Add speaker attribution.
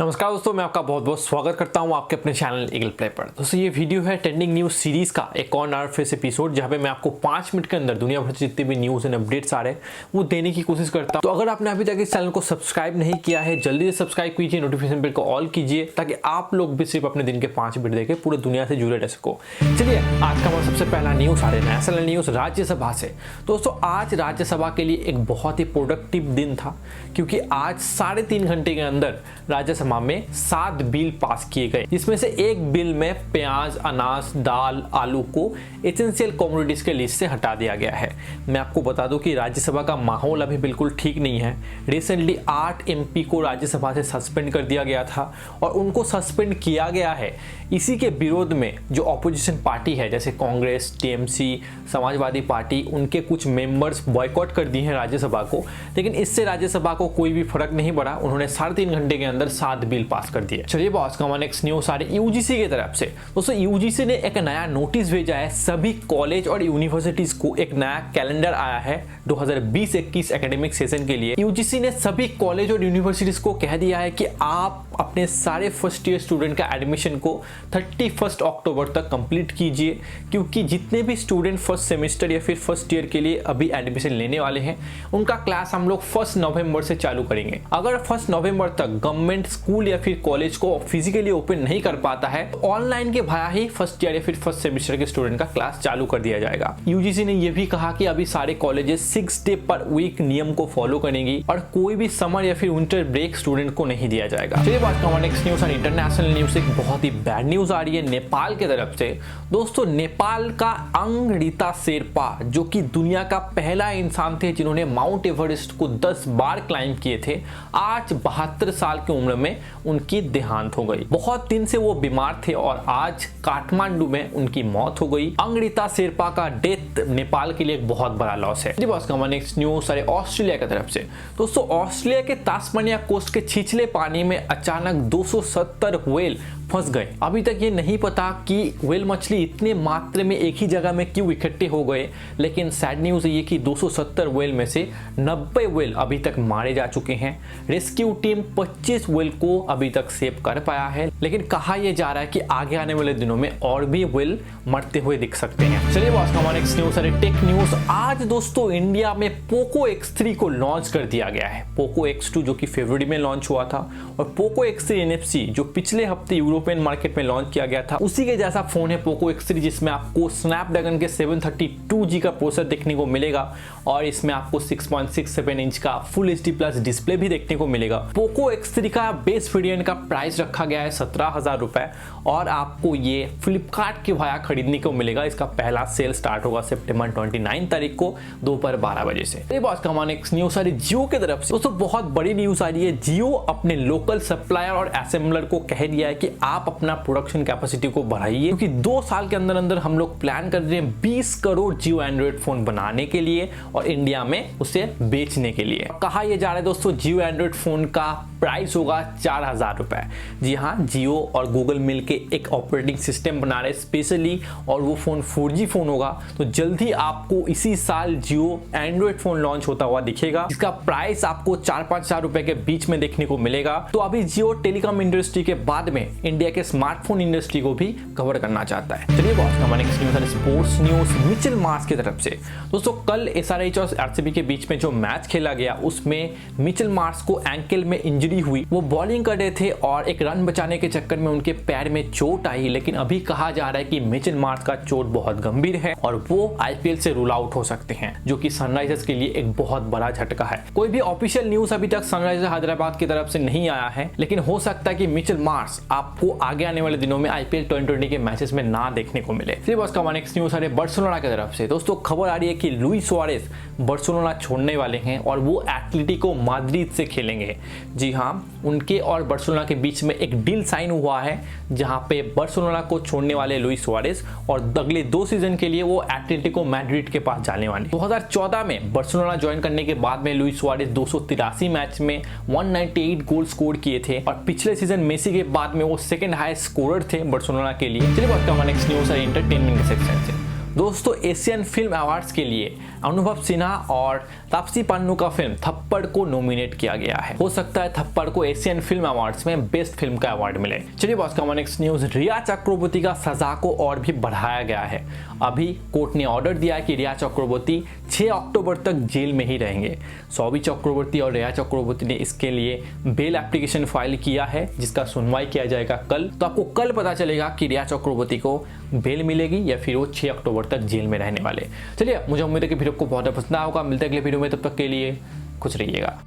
Speaker 1: नमस्कार दोस्तों, मैं आपका बहुत बहुत स्वागत करता हूं आपके अपने चैनल ईगल प्ले पर। दोस्तों ये वीडियो है ट्रेंडिंग न्यूज़ सीरीज़ का एक और नया फेस एपिसोड, जहां पे मैं आपको 5 मिनट के अंदर दुनिया भर से जितने भी न्यूज़ एंड अपडेट्स आ रहे हैं वो देने की कोशिश करता हूं। तो अगर आपने अभी तक इस चैनल को सब्सक्राइब नहीं किया है, जल्दी से सब्सक्राइब कीजिए, नोटिफिकेशन बेल को ऑल कीजिए, ताकि आप लोग भी सिर्फ अपने दिन के 5 मिनट देखे पूरे दुनिया से जुड़े रह सको। चलिए आज का हमारा सबसे पहला न्यूज़ आ रहा है नेशनल न्यूज़ राज्यसभा से। दोस्तों आज राज्यसभा के लिए एक बहुत ही प्रोडक्टिव दिन था, क्योंकि आज 3.5 घंटे के अंदर राज्यसभा में 7 बिल पास किए गए, जिसमें से एक बिल में प्याज, अनाज, दाल, आलू को एसेंशियल कमोडिटीज के लिस्ट से हटा दिया गया है। मैं आपको बता दूं कि राज्यसभा का माहौल अभी बिल्कुल ठीक नहीं है। रिसेंटली 8 एमपी को राज्यसभा से सस्पेंड कर दिया गया था, और उनको सस्पेंड किया गया है इसी के विरोध में जो ऑपोजिशन पार्टी है, जैसे कांग्रेस, टीएमसी, समाजवादी पार्टी, उनके कुछ मेंबर्स बॉयकॉट कर दिए हैं राज्यसभा को। लेकिन इससे राज्यसभा को कोई भी फर्क नहीं पड़ा, उन्होंने 3.5 घंटे के अंदर 7 बिल पास कर दिए। चलिए बॉस का नेक्स्ट न्यूज़ आ रही है यूजीसी की तरफ से। दोस्तों यूजीसी ने एक नया नोटिस भेजा है, सभी कॉलेज और यूनिवर्सिटीज को एक नया कैलेंडर आया है 2020-21 एकेडमिक सेशन के लिए। यूजीसी ने सभी कॉलेज और यूनिवर्सिटीज को कह दिया है कि आप अपने सारे फर्स्ट ईयर स्टूडेंट का एडमिशन को 31 अक्टूबर तक कंप्लीट कीजिए, क्योंकि जितने भी स्टूडेंट फर्स्ट सेमेस्टर या फिर फर्स्ट ईयर के लिए अभी एडमिशन लेने वाले हैं, उनका क्लास हम लोग 1 नवंबर से चालू करेंगे। अगर 1 नवंबर तक गवर्नमेंट स्कूल या फिर कॉलेज को फिजिकली ओपन नहीं कर पाता है, तो ऑनलाइन के भाया ही फर्स्ट ईयर या फिर फर्स्ट सेमेस्टर के स्टूडेंट का क्लास चालू कर दिया जाएगा। यूजीसी ने यह भी कहा कि अभी सारे कॉलेजेस 6 डे पर वीक नियम को फॉलो करेंगी, और कोई भी समर या फिर विंटर ब्रेक स्टूडेंट को नहीं दिया जाएगा। चलिए बात करते हैं नेक्स्ट न्यूज़ और इंटरनेशनल न्यूज़। एक बहुत ही बैड न्यूज़ आ रही है नेपाल के तरफ से। दोस्तों नेपाल का अंगरीता शेरपा, जो कि दुनिया का पहला इंसान थे जिन्होंने माउंट एवरेस्ट को 10 बार क्लाइंब किए थे, आज 72 साल की उम्र में उनकी देहांत हो गई। बहुत दिन से वो बीमार थे और आज काठमांडू में उनकी मौत हो गई। अंगरीता शेरपा का डेथ नेपाल के लिए एक बहुत बड़ा लॉस है। नेक्स्ट न्यूज़ ऑस्ट्रेलिया की तरफ से। दोस्तों ऑस्ट्रेलिया के तास्मानिया कोस्ट के छिछले पानी में अचानक 270 व्हेल फंस गए। अभी तक ये नहीं पता कि व्हेल मछली इतने मात्रा में एक ही जगह में क्यों इकट्ठे हो गए, लेकिन सैड न्यूज़ ये कि 270 व्हेल में से 90 व्हेल अभी तक मारे जा चुके हैं। रेस्क्यू टीम 25 व्हेल को अभी तक सेव कर पाया है, लेकिन कहा यह जा रहा है कि आगे आने वाले दिनों में और भी व्हेल मरते हुए दिख सकते हैं। चलिए बॉस हमारे नेक्स्ट न्यूज़ है टेक न्यूज़। आज दोस्तों इंडिया में पोको X3 को लॉन्च कर दिया गया है। पोको X2 जो कि फरवरी में लॉन्च हुआ था, और पोको X3 NFC जो पिछले हफ्ते यूरोपियन मार्केट में लॉन्च किया गया था, उसी के जैसा फोन है पोको X3, जिसमें आपको स्नैपड्रैगन के 732G का प्रोसेसर देखने को मिलेगा, और इसमें आपको 6.67 इंच का फुल HD प्लस डिस्प्ले भी देखने को मिलेगा। पोको X3 का बेस वेरिएंट का प्राइस रखा गया है 17,000 रुपए, और आपको ये फ्लिपकार्ट के भाया खरीदने को मिलेगा। इसका पहला सेल स्टार्ट होगा सितंबर 29 तारीख को दोपहर 12 बजे से। ये बात का हमारे नेक्स्ट न्यूज़ आ रही जियो की तरफ से। दोस्तों बहुत बड़ी न्यूज़ आ रही है। जियो अपने लोकल सप्लायर और असेंबलर को कह दिया है कि आप अपना प्रोडक्शन कैपेसिटी को बढ़ाइए, क्योंकि 2 साल के अंदर अंदर हम लोग प्लान कर रहे हैं 20 करोड़ जियो एंड्रॉइड फोन बनाने के लिए और इंडिया में उसे बेचने के लिए। कहा यह जा रहा है दोस्तों जियो एंड्रॉइड फोन का प्राइस होगा 4,000 रुपए। जी हाँ, जियो और गूगल मिलके एक ऑपरेटिंग सिस्टम बना रहे स्पेशली, और वो फोन 4G फोन होगा। तो जल्द ही आपको इसी साल जियो एंड्रॉइड फोन लॉन्च होता हुआ दिखेगा, जिसका प्राइस आपको 4-5 हजार रुपए के बीच में देखने को मिलेगा। तो अभी जियो टेलीकॉम इंडस्ट्री के बाद में इंडिया के स्मार्टफोन इंडस्ट्री को भी कवर करना चाहता है। चलिए बॉस हमारे नेक्स्ट न्यूज़ है स्पोर्ट्स न्यूज़ मिचेल मार्श की तरफ से। दोस्तों कल SRH और RCB के बीच में जो मैच खेला गया, उसमें मिचेल मार्श को एंकल में इंजरी हुई। वो बॉलिंग कर रहे थे और एक रन बचाने के चक्कर में उनके पैर में चोट आई, लेकिन अभी कहा जा रहा है कि मिचेल मार्श का चोट बहुत गंभीर है और वो IPL से रूल आउट हो सकते हैं, जो कि सनराइजर्स के लिए एक बहुत बड़ा झटका है। कोई भी ऑफिशियल न्यूज़ अभी तक सनराइजर्स हैदराबाद की तरफ से नहीं आया है, लेकिन हो सकता है कि मिचेल मार्श आपको आगे आने वाले दिनों में IPL 2020 के मैचेस में ना देखने को मिले। फिर बस का नेक्स्ट न्यूज़ है बार्सिलोना की तरफ से। दोस्तों खबर आ रही है कि लुइस सुआरेज बार्सिलोना छोड़ने वाले हैं और वो एटलेटिको माद्रिद से खेलेंगे। जी हाँ, उनके और बार्सिलोना के बीच में एक डील साइन हुआ है, जहां पे बार्सिलोना को छोड़ने वाले लुइस सुआरेज और अगले 2 सीजन के लिए वो एटलेटिको मैड्रिड के पास जाने वाले। 2014 में बार्सिलोना ज्वाइन करने के बाद में लुइस सुआरेज 283 मैच में 198 गोल स्कोर किए थे, और पिछले सीजन मेसी के बाद में वो सेकंड हाईएस्ट स्कोरर थे बार्सिलोना के लिए। चलिए बात करते हैं नेक्स्ट न्यूज़ है एंटरटेनमेंट के सेक्शन से। दोस्तों एशियन फिल्म अवार्ड्स के लिए अनुभव सिन्हा और तापसी पन्नू का फिल्म थप्पड़ को नॉमिनेट किया गया है। हो सकता है थप्पड़ को एशियन फिल्म अवार्ड्स में बेस्ट फिल्म का अवार्ड मिले। चलिए बॉस का नेक्स्ट न्यूज, रिया चक्रवर्ती का सजा को और भी बढ़ाया गया है। अभी कोर्ट ने ऑर्डर दिया है कि रिया चक्रवर्ती 6 अक्टूबर तक जेल में ही रहेंगे। सौवी चक्रवर्ती और रिया चक्रवर्ती ने इसके लिए बेल एप्लीकेशन फाइल किया है, जिसका सुनवाई किया जाएगा कल। तो आपको कल पता चलेगा कि रिया चक्रवर्ती को बेल मिलेगी या फिर वो 6 अक्टूबर तक जेल में रहने वाले। चलिए मुझे उम्मीद है कि वीडियो को बहुत पसंद आया होगा। मिलते हैं अगले वीडियो में, तब तक के लिए खुश रहिएगा।